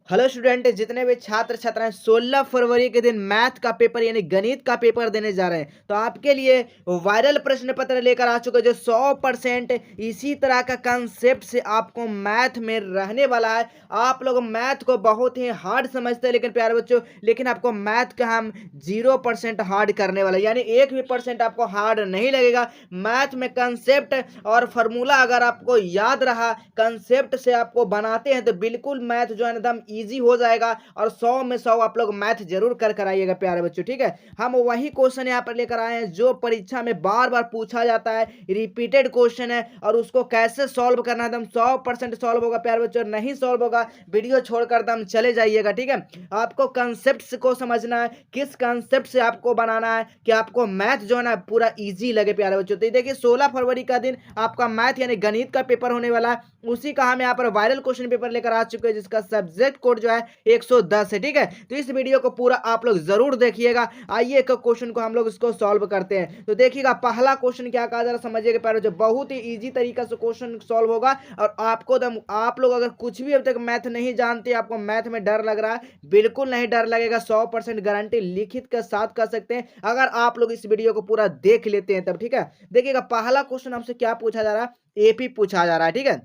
Hello student, जितने भी छात्र छात्राएं 16 फरवरी के दिन मैथ का पेपर यानी गणित का पेपर देने जा रहे हैं, तो आपके लिए वायरल प्रश्न पत्र लेकर आ चुका है जो 100% इसी तरह का कंसेप्ट से आपको मैथ में रहने वाला है। आप लोग मैथ को बहुत ही हार्ड समझते हैं, लेकिन प्यारे बच्चों, लेकिन आपको मैथ का हम 0% हार्ड करने वाला, यानी 1% आपको हार्ड नहीं लगेगा। मैथ में कंसेप्ट और फॉर्मूला अगर आपको याद रहा, कंसेप्ट से आपको बनाते हैं, तो बिल्कुल मैथ जो है एकदम इजी हो जाएगा और 100 में 100 आप लोग मैथ जरूर कर आइएगा प्यारे बच्चों। ठीक है, हम वही क्वेश्चन यहाँ पर लेकर आए हैं जो परीक्षा में बार बार पूछा जाता है, रिपीटेड क्वेश्चन है, और उसको कैसे सॉल्व करना है एकदम 100% सॉल्व होगा प्यारे बच्चों। नहीं सॉल्व होगा, वीडियो छोड़कर एकदम चले जाइएगा। ठीक है, आपको कंसेप्ट को समझना है, किस कंसेप्ट से आपको बनाना है कि आपको मैथ जो है ना पूरा इजी लगे प्यारे बच्चों। तो देखिए 16 फरवरी का दिन आपका मैथ यानी गणित का पेपर होने वाला है, उसी का हम यहाँ पर वायरल क्वेश्चन पेपर लेकर आ चुके हैं जिसका सब्जेक्ट कोड जो है 110 है। ठीक है, तो इस वीडियो को पूरा आप लोग जरूर देखिएगा। आइए एक क्वेश्चन को हम लोग इसको सॉल्व करते हैं। तो देखिएगा पहला क्वेश्चन क्या कहा, जरा समझिएगा प्यारे बच्चों, बहुत ही इजी तरीका से क्वेश्चन सॉल्व होगा। और आपको आप लोग अगर कुछ भी अभी तक मैथ नहीं जानते, आपको मैथ में डर लग रहा है, बिल्कुल नहीं डर लगेगा, 100% गारंटी लिखित के साथ कर सकते हैं अगर आप लोग इस वीडियो को पूरा देख लेते हैं तब। ठीक है, देखिएगा पहला क्वेश्चन हमसे क्या पूछा जा रहा है, एपी पूछा जा रहा है। ठीक है,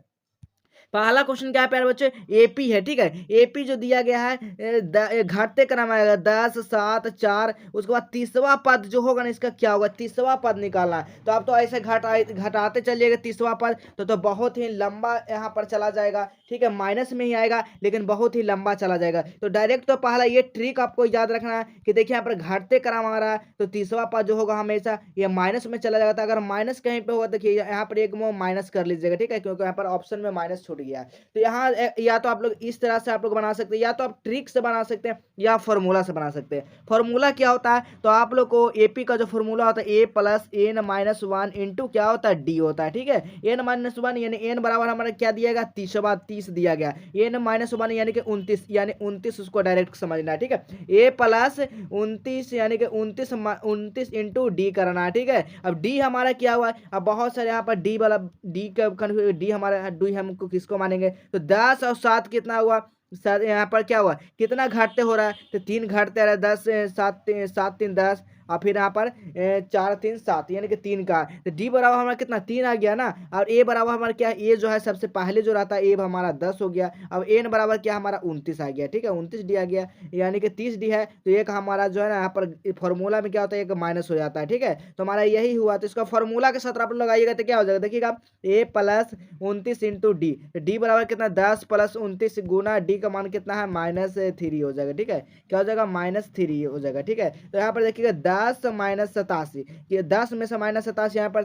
पहला क्वेश्चन क्या है प्यारे बच्चे, एपी है। ठीक है, एपी जो दिया गया है घटते क्रम आएगा 10 7 4, उसके बाद तीसवा पद जो होगा ना इसका क्या होगा, तीसवा पद निकालना है। तो आप तो ऐसे घटाते चलिएगा तीसवा पद, तो बहुत ही लंबा यहाँ पर चला जाएगा। ठीक है, माइनस में ही आएगा लेकिन बहुत ही लंबा चला जाएगा। तो डायरेक्ट तो पहला ये ट्रिक आपको याद रखना है कि देखिए यहाँ पर घटते क्रम आ रहा है, तो तीसरा पद जो होगा हमेशा ये माइनस में चला जाएगा। तो अगर माइनस कहीं पे होगा, देखिए यहाँ पर एक माइनस कर लीजिएगा। ठीक है, क्योंकि यहाँ पर ऑप्शन में माइनस छूट गया है। तो यहाँ या तो आप लोग इस तरह से आप लोग बना सकते हैं, या तो आप ट्रिक से बना सकते हैं, या फॉर्मूला से बना सकते हैं। फॉर्मूला क्या होता है, तो आप लोग को एपी का जो फॉर्मूला होता है A plus N minus one into क्या होता है, डी होता है। ठीक है, एन माइनस वन यानी एन बराबर हमारा क्या दिया गया, 30 दिया गया, एन माइनस वन यानी कि 29, यानी 29 उसको डायरेक्ट समझना है। ठीक है, ए प्लस 29 यानी कि 29 इंटू डी करना है। ठीक है, अब डी हमारा क्या हुआ है, अब बहुत सारे यहाँ पर डी वाला, डी का डी हमारा डी हमको किसको मानेंगे, तो 10 और 7 कितना हुआ, यहाँ पर क्या हुआ, कितना घटते हो रहा है, तो 3 घटते रहा, 10 7 7 3 10, और फिर यहाँ पर 4 3 7 यानी कि 3 का, तो डी बराबर हमारा कितना 3 आ गया ना। और ए बराबर हमारा क्या, ए जो है सबसे पहले जो रहता है ए हमारा 10 हो गया। अब एन बराबर क्या हमारा 29 आ गया। ठीक है, 29 डी आ गया, यानी कि 30 डी है, तो एक हमारा जो है ना यहाँ पर फॉर्मूला में क्या होता है, एक माइनस हो जाता है। ठीक है, तो हमारा यही हुआ। तो इसका फॉर्मूला के साथ आप लगाइएगा तो क्या हो जाएगा, देखिएगा ए प्लस 29 इंटू डी, डी बराबर कितना 10 प्लस 29 गुना डी का मान कितना है, -3 हो जाएगा। ठीक है, क्या हो जाएगा, -3 हो जाएगा। ठीक है, तो यहाँ पर देखिएगा 10 माइनस 87, ये 10 में से -87 यहाँ पर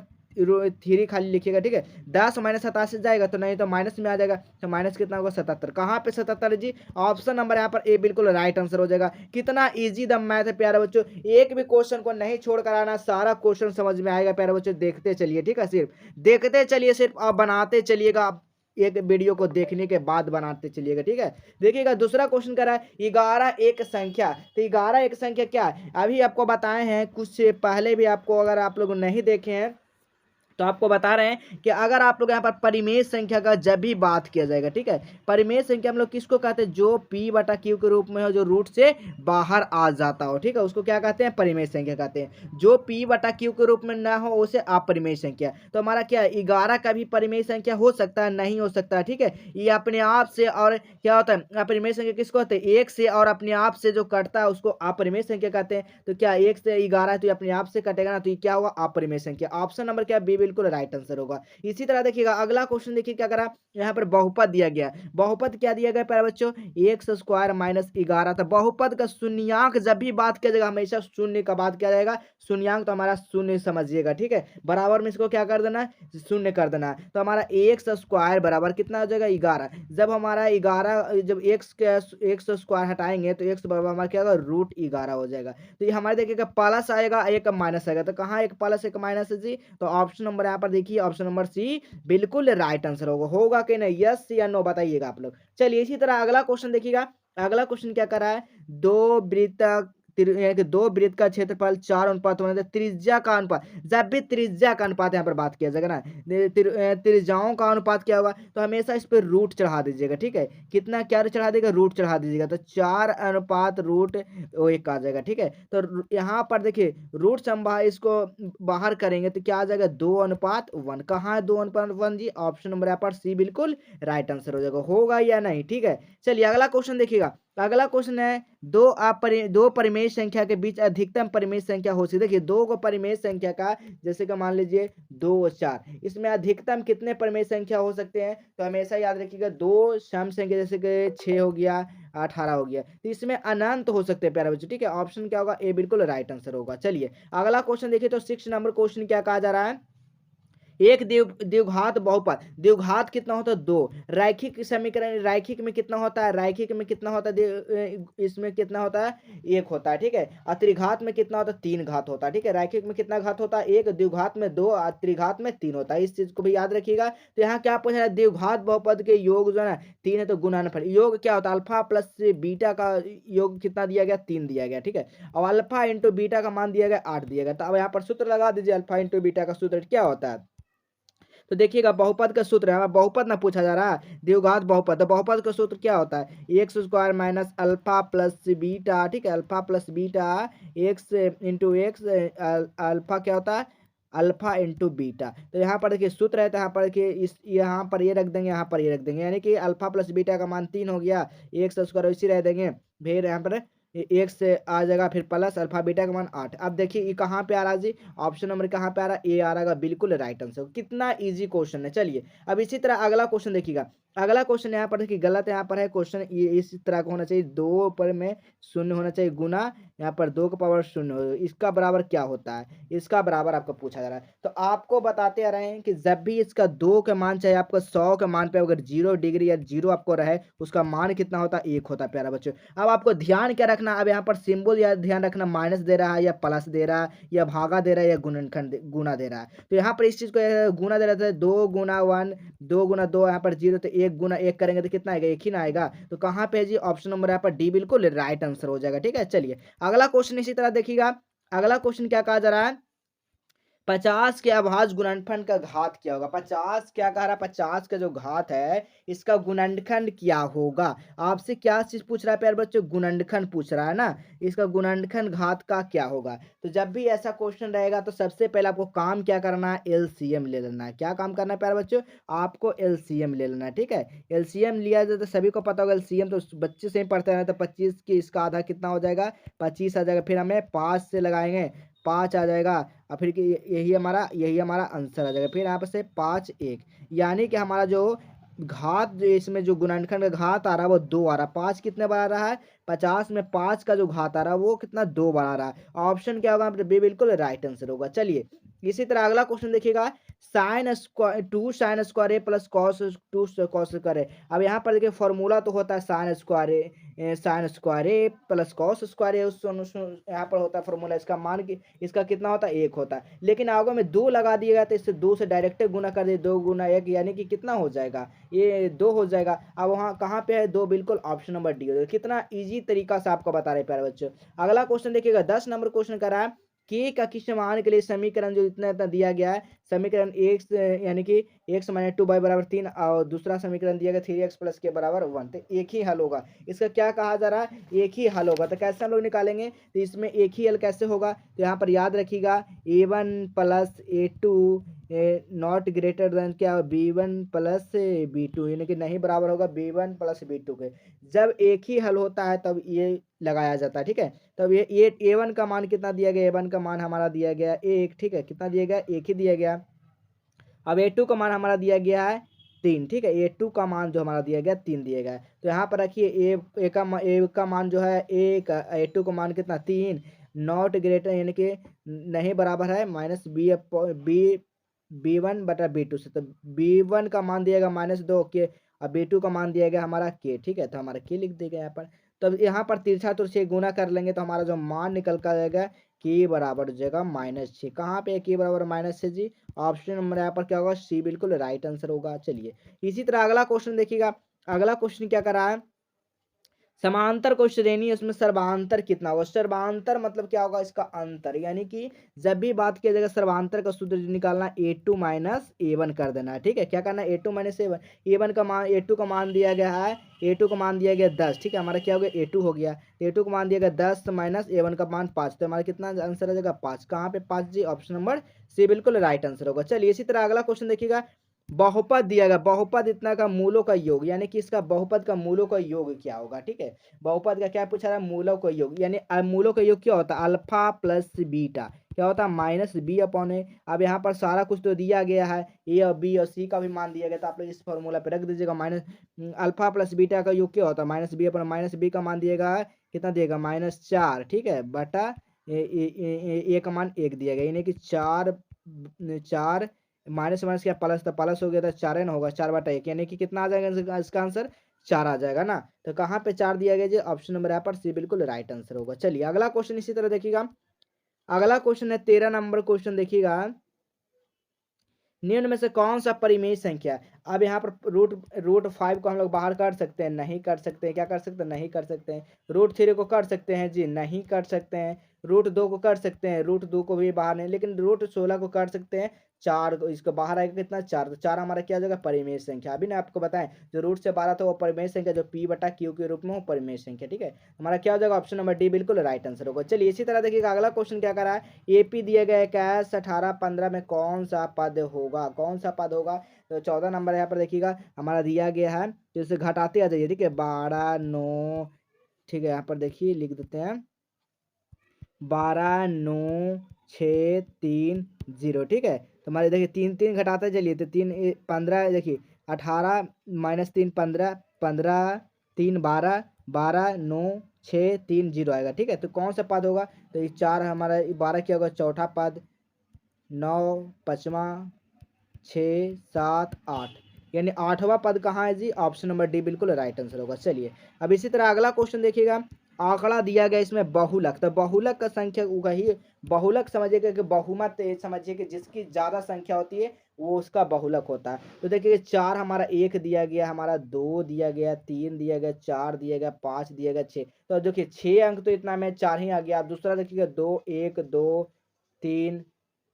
3 खाली लिखिएगा। ठीक है, 10 -87 जाएगा तो नहीं तो माइनस में आ जाएगा, तो माइनस कितना होगा 77। कहाँ पे 77 जी, ऑप्शन नंबर यहाँ पर ए बिल्कुल राइट आंसर हो जाएगा। कितना इजी दम मैथ है प्यारे बच्चों, एक भी क्वेश्चन को नहीं छोड़ कर आना, सारा क्वेश्चन समझ में आएगा प्यारे बच्चों। देखते चलिए, ठीक है, सिर्फ देखते चलिए, सिर्फ आप बनाते चलिएगा, आप एक वीडियो को देखने के बाद बनाते चलिएगा। ठीक है, देखिएगा दूसरा क्वेश्चन कर रहा है 11 एक संख्या। तो 11 एक संख्या क्या है, अभी आपको बताए हैं कुछ पहले भी, आपको अगर आप लोग नहीं देखे हैं तो आपको बता रहे हैं कि अगर आप लोग यहाँ पर परिमेय संख्या का जब भी बात किया जाएगा, ठीक है, परिमेय संख्या हम लोग किसको कहते हैं, जो p बटा q के रूप में हो, जो रूट से बाहर आ जाता हो। ठीक है, उसको क्या कहते हैं, परिमेय संख्या कहते हैं। जो p बटा q के रूप में ना हो उसे अपरिमेय संख्या। तो हमारा क्या 11 का भी परिमेय संख्या हो सकता है, नहीं हो सकता है। ठीक है, ये अपने आप से, और क्या होता है अपरिमेय संख्या किसको कहते हैं, एक से और अपने आप से जो कटता है उसको अपरिमेय संख्या कहते हैं। तो क्या 1 से 11 है तो ये अपने आप से कटेगा ना, तो ये क्या होगा, अपरिमेय संख्या। ऑप्शन नंबर क्या, बी बिल्कुल राइट आंसर होगा। इसी तरह देखिएगा अगला क्वेश्चन, देखिए क्या करा, यहाँ पर बहुपद दिया गया। बहुपद क्या दिया गया प्यारे बच्चों, एक्स स्क्वायर माइनस 11। तो बहुपद का शून्यंक जब भी बात किया जाएगा हमेशा शून्य का बात किया जाएगा, शून्यंक तो हमारा शून्य समझिएगा। ठीक है, बराबर में इसको क्या कर देना है, शून्य कर देना है। तो हमारा एक्स स्क्वायर बराबर कितना हो जाएगा, 11। जब हमारा 11, जब एक्स स्क्वायर हटाएंगे तो एक्स बराबर हमारा क्या होगा, √11 हो जाएगा। तो ये हमारे देखिएगा प्लस आएगा, एक माइनस आएगा, तो कहाँ एक प्लस एक माइनस है जी, तो ऑप्शन नंबर यहाँ पर देखिए, ऑप्शन नंबर सी बिल्कुल राइट आंसर होगा कि नहीं, यस या नो बताइएगा आप लोग। चलिए इसी तरह अगला क्वेश्चन देखिएगा, अगला क्वेश्चन क्या कर रहा है, दो वृत्त यानी कि दो वृत्त का क्षेत्रफल 4:1 त्रिज्या का अनुपात, जब भी त्रिज्या का अनुपात यहाँ पर बात किया जाएगा ना, त्रिज्याओं का अनुपात क्या होगा, तो हमेशा इस पर रूट चढ़ा दीजिएगा। ठीक है, कितना क्या चढ़ा देगा, रूट चढ़ा दीजिएगा, तो 4:रूट आ जाएगा। ठीक है, तो यहाँ पर देखिए रूट से हम इसको बाहर करेंगे तो क्या आ जाएगा, 2:1। कहाँ है 2:1 जी, ऑप्शन नंबर यहाँ पर सी बिल्कुल राइट आंसर हो जाएगा। होगा या नहीं, ठीक है। चलिए अगला क्वेश्चन देखिएगा। अगला क्वेश्चन है दो परिमेय संख्या के बीच अधिकतम परिमेय संख्या हो सकती है। देखिए दो को परिमेय संख्या का, जैसे कि मान लीजिए 2 और 4, इसमें अधिकतम कितने परिमेय संख्या हो सकते हैं, तो हमेशा याद रखिएगा दो सम संख्या, जैसे कि 6 हो गया, 18 हो गया, तो इसमें अनंत हो सकते हैं प्यारे बच्चों। ठीक है, ऑप्शन क्या होगा, ए बिल्कुल राइट आंसर होगा। चलिए अगला क्वेश्चन देखिए, तो 6 नंबर क्वेश्चन क्या कहा जा रहा है, एक द्विघात बहुपद, द्विघात कितना होता है, 2। रैखिक समीकरण, रैखिक में कितना होता है, रैखिक में कितना होता है, इसमें कितना होता है, 1 होता है। ठीक है, और त्रिघात में कितना होता है, 3 घात होता है। ठीक है, रैखिक में कितना घात होता है, 1, द्विघात में 2 और त्रिघात में 3 होता है। इस चीज को भी याद रखिएगा। तो यहाँ क्या पूछा है, द्विघात बहुपद के योग जो है ना 3 है, तो गुणनफल योग क्या होता है, अल्फा प्लस बीटा का योग कितना दिया गया, 3 दिया गया। ठीक है, और अल्फा इंटू बीटा का मान दिया गया 8 दिया गया। तो अब यहाँ पर सूत्र लगा दीजिए, अल्फा इंटू बीटा का सूत्र क्या होता है, तो देखिएगा बहुपद का सूत्र है, बहुपद ना पूछा जा रहा है, द्विघात बहुपद, तो बहुपद का सूत्र क्या होता है, x square minus alpha plus beta. ठीक है, alpha plus beta, x into x, alpha क्या होता है, अल्फा इंटू बीटा। तो यहाँ पर देखिए सूत्र है, तो यहाँ पर देखिए इस यहाँ पर ये रख देंगे, यहाँ पर ये रख देंगे, यानी कि अल्फा प्लस बीटा का मान 3 हो गया, एक्स स्क्वायर इसी रह देंगे, फिर यहाँ पर एक से आ जाएगा, फिर प्लस अल्फा बीटा का मान 8। अब देखिए ये कहाँ पे आ रहा है जी, ऑप्शन नंबर कहाँ पे आ रहा है, ए आ रहा है, बिल्कुल राइट आंसर। कितना इजी क्वेश्चन है। चलिए अब इसी तरह अगला क्वेश्चन देखिएगा। अगला क्वेश्चन यहाँ पर देखिए गलत यहाँ पर है क्वेश्चन, ये इस तरह का होना चाहिए, 2 पर में 0 होना चाहिए गुना, यहाँ पर 2 का पावर 0, इसका बराबर क्या होता है, इसका बराबर आपको पूछा जा रहा है। तो आपको बताते आ रहे हैं कि जब भी इसका 2 का मान चाहे आपका 100 के मान पे अगर 0 डिग्री या 0 आपको रहे, उसका मान कितना होता है, 1 होता है प्यारा बच्चों। अब आपको ध्यान क्या रखना, अब यहाँ पर सिंबल या ध्यान रखना, माइनस दे रहा है या प्लस दे रहा है या भागा दे रहा है या गुणनखंड गुना दे रहा है। तो यहाँ पर इस चीज को गुना दे रहा है, 2 गुना 1, 2 गुना 2, यहाँ पर 0, तो 1 गुना 1 करेंगे तो कितना आएगा, 1 ही ना आएगा। तो कहाँ पे है जी, ऑप्शन नंबर यहाँ पर डी बिल्कुल राइट आंसर हो जाएगा। ठीक है, चलिए अगला क्वेश्चन इसी तरह देखिएगा। अगला क्वेश्चन क्या कहा जा रहा है, 50 के अभाज्य गुणनफल का घात क्या होगा, 50 क्या कह रहा है, 50 का जो घात है इसका गुणनखंड क्या होगा। आपसे क्या चीज पूछ रहा है प्यारे बच्चों, गुणनखंड पूछ रहा है ना, इसका गुणनखंड घात का क्या होगा। तो जब भी ऐसा क्वेश्चन रहेगा तो सबसे पहले आपको काम क्या करना है, एलसीएम ले लेना है। क्या काम करना है प्यारे बच्चों, आपको एलसीएम ले लेना है। ठीक है, एलसीएम लिया जाए तो सभी को पता होगा, एलसीएम तो बच्चे से ही पढ़ते हैं, तो 25 की इसका आधा कितना हो जाएगा, 25 आ जाएगा, फिर हमें 5 से लगाएंगे, 5 आ जाएगा, और फिर यही हमारा आंसर आ जाएगा, फिर यहाँ पर से 5 1, यानी कि हमारा जो घात, जो इसमें जो गुणनखंड का घात आ रहा है वो 2 आ रहा है। 5 कितने बार आ रहा है, 50 में 5 का जो घात आ रहा है वो कितना, 2 बार आ रहा है। ऑप्शन क्या होगा, बी बिल्कुल राइट आंसर होगा। चलिए इसी तरह अगला क्वेश्चन देखिएगा, साइन स्क्वायर 2 साइन स्क्वायर ए प्लस कॉस 2 कॉस स्क्वायर ए। अब यहाँ पर देखिए फॉर्मूला तो होता है साइन स्क्वायर ए, साइन स्क्वायर ए प्लस कॉस स्क्वायर ए, यहाँ पर होता है फॉर्मूला, इसका मान की इसका कितना होता है, 1 होता है। लेकिन आगे में 2 लगा दिएगा तो इससे 2 से डायरेक्ट गुना कर दिए, 2 गुना 1 यानी कि कितना हो जाएगा, ये 2 हो जाएगा। अब वहाँ कहाँ पे है 2, बिल्कुल ऑप्शन नंबर डी हो जाएगा। कितना ईजी तरीका से आपको बता रहे प्यारे बच्चों। अगला क्वेश्चन देखिएगा, 10 नंबर क्वेश्चन कर रहा है, के का किस मान के लिए समीकरण जो इतना इतना दिया गया है, समीकरण एक्स यानी कि एक्स माइनस 2 y बराबर 3, और दूसरा समीकरण दिया गया 3x प्लस के बराबर 1, तो एक ही हल होगा। इसका क्या कहा जा रहा है, एक ही हल होगा। तो कैसे हम लोग निकालेंगे, तो इसमें एक ही हल कैसे होगा, तो यहाँ पर याद रखिएगा a1 plus a2 not greater than क्या, b1 प्लस b2, यानी कि नहीं बराबर होगा b1 प्लस b2 के। जब एक ही हल होता है तब ये लगाया जाता है। ठीक है, तब ये a1 का मान कितना दिया गया, a1 का मान हमारा दिया गया 1। ठीक है, कितना दिया गया, 1 ही दिया गया। अब a2 का मान हमारा दिया गया है 3। ठीक है, a2 का मान जो हमारा दिया गया 3 दिया गया है। तो यहाँ पर रखिए a का मान जो है 1, a2 का मान कितना 3, नॉट ग्रेटर यानी कि नहीं बराबर है माइनस b1 बटा b2 से, तो b1 का मान दिया गया -2 के, और b2 का मान दिया गया हमारा k। ठीक है, तो हमारा k लिख दिया गया यहाँ पर। तब यहाँ पर तिरछा तुरछे गुना कर लेंगे तो हमारा जो मान निकल कर आएगा k बराबर हो जाएगा -6। कहाँ पे k बराबर -6 जी, ऑप्शन नंबर यहाँ पर क्या होगा, सी बिल्कुल राइट आंसर होगा। चलिए इसी तरह अगला क्वेश्चन देखिएगा। अगला क्वेश्चन क्या कर रहा है, समांतर को श्रेणी उसमें सर्वांतर कितना होगा। सर्वांतर मतलब क्या होगा, इसका अंतर, यानी कि जब भी बात किया जाएगा सर्वांतर का सूत्र निकालना A2 माइनस A1 कर देना है। ठीक है, क्या करना है, A2 माइनस A1। A1 का मान, A2 का मान दिया गया है, A2 का मान दिया गया 10। ठीक है, हमारा क्या हो गया, A2 हो गया। A2 का मान दिया गया 10 माइनस A1 का मान 5, तो हमारा कितना आंसर आ जाएगा 5। कहाँ पे 5 जी, ऑप्शन नंबर सी बिल्कुल राइट आंसर होगा। चलिए इसी तरह अगला क्वेश्चन देखिएगा। बहुपद दिया गया, बहुपद इतना का मूलों का योग, यानी कि इसका बहुपद का मूलों का योग क्या होगा। ठीक है, बहुपद का क्या पूछा रहा है, मूलों का योग, यानी मूलों का योग क्या होता है, अल्फा प्लस बीटा क्या होता है, माइनस बी अपॉन ए। अब यहाँ पर सारा कुछ तो दिया गया है, ए और बी और सी का भी मान दिया गया, तो आप लोग इस फॉर्मूला पे रख दीजिएगा। माइनस अल्फा प्लस बीटा का योग क्या होता है, minus B upon minus B का मान दिएगा कितना दिएगा, -4। ठीक है, बटा ए का मान 1 दिया गया, यानी कि 4 4 माइनस माइनस क्या प्लस, तो प्लस हो गया था 4 न होगा, 4/1, यानी कि कितना आ जाएगा इसका आंसर, 4 आ जाएगा ना। तो कहाँ पे 4 दिया गया जी, ऑप्शन नंबर यहाँ पर सी बिल्कुल राइट आंसर होगा। चलिए अगला क्वेश्चन इसी तरह देखिएगा। अगला क्वेश्चन है 13 नंबर क्वेश्चन देखिएगा। निम्न में से कौन सा परिमेय संख्या है। अब यहाँ पर रूट 5 को हम लोग बाहर कर सकते हैं, नहीं कर सकते हैं, क्या कर सकते हैं, नहीं कर सकते हैं। रूट 3 को कर सकते हैं जी, नहीं कर सकते हैं। रूट 2 को कर सकते हैं, रूट 2 को भी बाहर नहीं, लेकिन रूट 16 को कर सकते हैं। 4 को इसको बाहर आएगा कितना, 4, तो 4 हमारा क्या हो जाएगा, परिमेय संख्या। अभी ना आपको बताएं, जो रूट से 12 था वो परिमेय संख्या, जो P/Q के रूप में वो परिमेय संख्या। ठीक है, हमारा क्या हो जाएगा, ऑप्शन नंबर डी बिल्कुल राइट आंसर होगा। चलिए इसी तरह देखिएगा अगला क्वेश्चन क्या करा है। AP दिया गया है, 21, 18, 15 में कौन सा पद होगा, कौन सा पद होगा। तो 14 नंबर यहाँ पर देखिएगा हमारा दिया गया है, तो इसे घटाते आ जाइए। ठीक है, 12, 9, ठीक है, यहाँ पर देखिए लिख देते हैं 12, 9, 6, 3, 0। ठीक है, तो हमारे देखिए 3 3 घटाते चलिए, तो 3 15, देखिए 18 माइनस 3 15, 15 3 12, 12 9 6 3 0 आएगा। ठीक है, तो कौन सा पद होगा, तो ये 4 हमारा 12 क्या होगा, चौथा पद, 9 पाँचवा, 6 7 8, यानी 8वां पद कहाँ है जी, ऑप्शन नंबर डी बिल्कुल राइट आंसर होगा। चलिए अब इसी तरह अगला क्वेश्चन देखिएगा। आंकड़ा दिया गया इसमें बहुलक, तो बहुलक का संख्या वही बहुलक समझिएगा कि बहुमत समझिए कि जिसकी ज्यादा संख्या होती है वो उसका बहुलक होता है। तो देखिए 4 हमारा 1 दिया गया, हमारा 2 दिया गया, 3 दिया गया, 4 दिया गया, 5 दिया गया, 6। तो देखिए 6 अंक तो इतना में 4 ही आ गया। आप दूसरा देखिएगा 2 1 2 3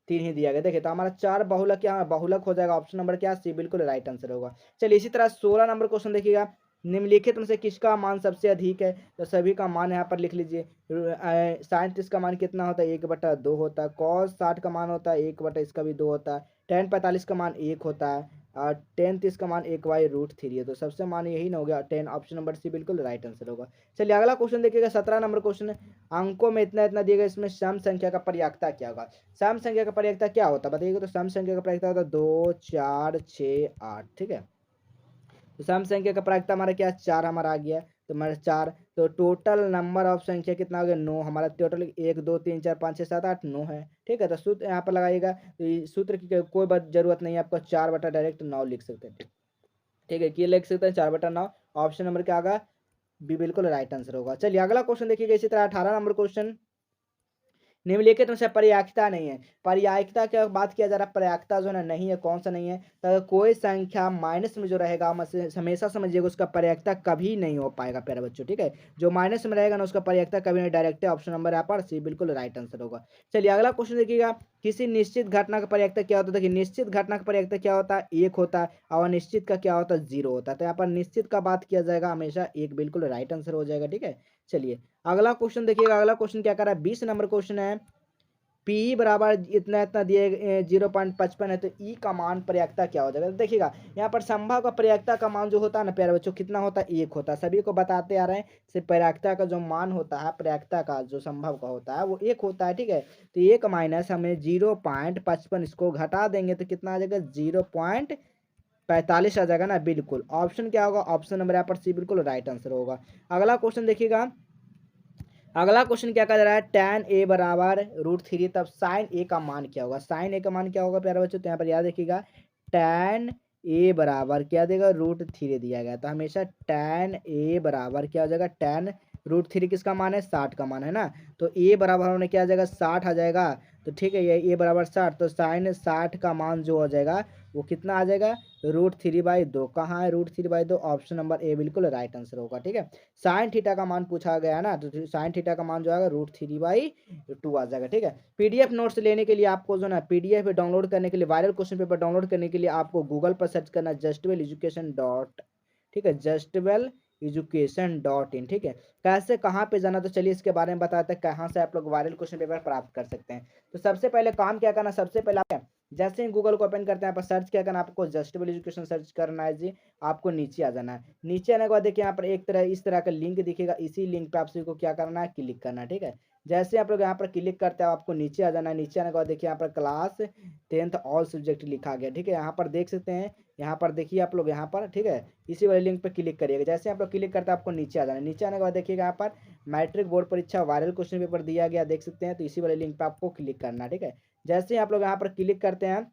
3 ही दिया गया। देखिए तो हमारा 4 बहुलक क्या, बहुलक हो जाएगा, ऑप्शन नंबर क्या, सी बिल्कुल राइट आंसर होगा। चलिए इसी तरह 16 नंबर क्वेश्चन देखिएगा। निम्नलिखित में से किसका मान सबसे अधिक है, तो सभी का मान यहाँ पर लिख लीजिए। साइन 30 का मान कितना होता है, 1/2 होता है। कॉस 60 का मान होता है 1 बटा इसका भी 2 होता है। टेन 45 का मान 1 होता है, और टेन 30 का मान 1/√3 है। तो सबसे मान यही ना हो गया 10, ऑप्शन नंबर सी बिल्कुल राइट आंसर होगा। चलिए अगला क्वेश्चन देखिएगा 17 नंबर क्वेश्चन है। अंकों में इतना इतना दिया गया, इसमें सम संख्या का प्रयाक्ता क्या होगा। सम संख्या का प्रयाक्ता क्या होता है बताइएगा, तो सम संख्या का प्रयाक्ता होता है 2 4 6 8। ठीक है, तो सम संख्या का प्रायिकता हमारा क्या, 4 हमारा आ गया, तो हमारा 4। तो टोटल नंबर ऑफ संख्या कितना हो गया, 9। हमारा टोटल 1 2 3 4 5 6 7 8 9 है। ठीक है, तो सूत्र यहाँ पर लगाइएगा, तो सूत्र की कोई बात जरूरत नहीं है आपको, 4 बटा डायरेक्ट 9 लिख सकते हैं। ठीक है, क्या लिख सकते हैं, 4/9, ऑप्शन नंबर क्या आगा, बी बिल्कुल राइट आंसर होगा। चलिए अगला क्वेश्चन देखिएगा इसी तरह 18 नंबर क्वेश्चन। निम्नलिखित में से पर्यायिकता नहीं है। पर्यायिकता की बात किया जा रहा है, पर्यायिकता जो है नहीं है, कौन सा नहीं है, तो कोई संख्या माइनस में जो रहेगा हमेशा समझिएगा उसका पर्यायिकता कभी नहीं हो पाएगा प्यारे बच्चों। ठीक है, जो माइनस में रहेगा ना उसका पर्यायिकता कभी नहीं, डायरेक्ट है, ऑप्शन नंबर यहाँ पर सी बिल्कुल राइट आंसर होगा। चलिए अगला क्वेश्चन देखिएगा। किसी निश्चित घटना का पर्यायिकता क्या होता है। देखिए निश्चित घटना का पर्यायिकता क्या होता है, 1 होता है, और अनिश्चित का क्या होता है, 0 होता है। तो यहाँ पर निश्चित का बात किया जाएगा हमेशा 1 बिल्कुल राइट आंसर हो जाएगा। ठीक है, चलिए अगला क्वेश्चन देखिएगा। अगला क्वेश्चन क्या कर रहा है, 20 नंबर क्वेश्चन है। पी बराबर इतना इतना दिए 0.55 है, तो ई का मान प्रयाक्ता क्या हो जाएगा। तो देखिएगा यहाँ पर संभव का प्रयाक्ता का मान जो होता है ना प्यारे बच्चों, कितना होता है, 1 होता है। सभी को बताते आ रहे हैं, सिर्फ प्रयाक्ता का जो मान होता है, प्रयाक्ता का जो संभव का होता है वो 1 होता है। ठीक है, तो 1 माइनस हमें 0.55 इसको घटा देंगे तो कितना आ जाएगा, 0.45 आ जाएगा ना। बिल्कुल ऑप्शन क्या होगा, ऑप्शन नंबर यहाँ पर सी बिल्कुल राइट आंसर होगा। अगला क्वेश्चन देखिएगा। अगला क्वेश्चन क्या कर रहा है, tan a बराबर √3, तब sin a का मान क्या होगा। sin a का मान क्या होगा प्यारे बच्चों, तो यहाँ पर याद रखिएगा tan a बराबर क्या देगा, √3 दिया गया, तो हमेशा tan a बराबर क्या हो जाएगा, tan √3 किसका मान है, 60 का मान है ना। तो ए बराबर होने क्या आ जाएगा, 60 आ जाएगा। तो ठीक है, ये ए बराबर 60, तो साइन 60 का मान जो हो जाएगा वो कितना आ जाएगा, √3/2। कहाँ है √3/2, ऑप्शन नंबर ए बिल्कुल राइट आंसर होगा। ठीक है, साइन थीटा का मान पूछा गया है ना, तो साइन थीटा का मान जो आएगा √3/2 आ जाएगा। ठीक है, पीडीएफ नोट्स लेने के लिए आपको जो ना पीडीएफ डाउनलोड करने के लिए, वायरल क्वेश्चन पेपर डाउनलोड करने के लिए आपको गूगल पर सर्च करना जस्टवेल एजुकेशन डॉट, ठीक है, जस्टवेल education.in। ठीक है, कैसे कहाँ पे जाना, तो चलिए इसके बारे में बताते हैं कहाँ से आप लोग वायरल क्वेश्चन पेपर प्राप्त कर सकते हैं। तो सबसे पहले काम क्या करना, सबसे पहले आप जैसे ही गूगल को ओपन करते हैं, यहाँ पर सर्च क्या करना, आपको जस्टवेल एजुकेशन सर्च करना है जी। आपको नीचे आ जाना है, नीचे आने के बाद देखिए यहाँ पर एक तरह इस तरह का लिंक दिखेगा, इसी लिंक पे आप सभी को क्या करना है, क्लिक करना है। ठीक है, जैसे आप लोग यहाँ पर क्लिक करते हैं आपको नीचे आ जाना है। नीचे आने के बाद देखिए यहाँ पर क्लास 10th ऑल सब्जेक्ट लिखा गया। ठीक है, यहाँ पर देख सकते हैं, यहाँ पर देखिए आप लोग यहाँ पर, ठीक है, इसी वाले लिंक पर क्लिक करिएगा। जैसे आप लोग क्लिक करते हैं आपको नीचे आ जाना है। नीचे आने के बाद देखिएगा यहाँ पर मैट्रिक बोर्ड परीक्षा वायरल क्वेश्चन पेपर दिया गया, देख सकते हैं। तो इसी वाले लिंक पर आपको क्लिक करना है। ठीक है, जैसे ही आप लोग यहाँ पर क्लिक करते हैं,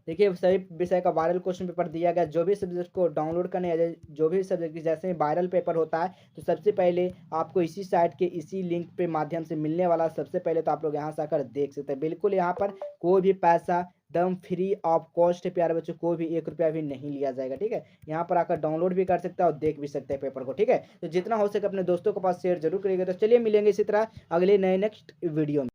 देखिए सभी विषय का वायरल क्वेश्चन पेपर दिया गया। जो भी सब्जेक्ट को डाउनलोड करने या जो भी सब्जेक्ट जैसे ही वायरल पेपर होता है, तो सबसे पहले आपको इसी साइट के इसी लिंक पे माध्यम से मिलने वाला। सबसे पहले तो आप लोग यहाँ से आकर देख सकते हैं, बिल्कुल यहाँ पर कोई भी पैसा दम फ्री ऑफ कॉस्ट है प्यारे बच्चों, कोई भी 1 रुपया भी नहीं लिया जाएगा। ठीक है, यहाँ पर आकर डाउनलोड भी कर सकते हैं और देख भी सकते हैं पेपर को। ठीक है, तो जितना हो सके अपने दोस्तों के पास शेयर जरूर करिएगा। तो चलिए मिलेंगे इसी तरह अगले नए नेक्स्ट वीडियो में।